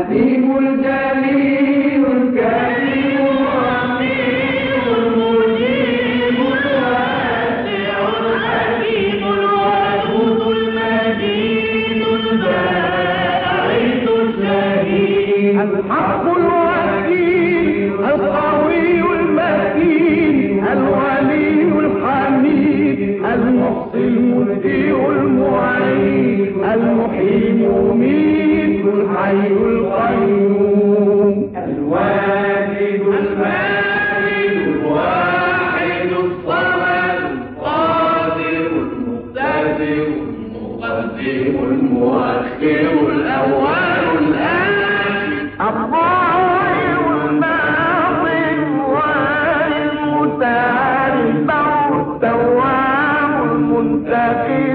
الحليم الجليل الكريم الرحيم المجيب الواسع الحكيم الودود المجيد الباعث الشهيد الحق الوكيل القوي المتين الولي الحميد المحصي المبدئ المعيد المحيي المميت الحي القيوم الواجد الماجد الواحد الصمد القادر المقتدر المقدم المؤخر الاول الآخر الظاهر الباطن والمتتبع التواب المنتقم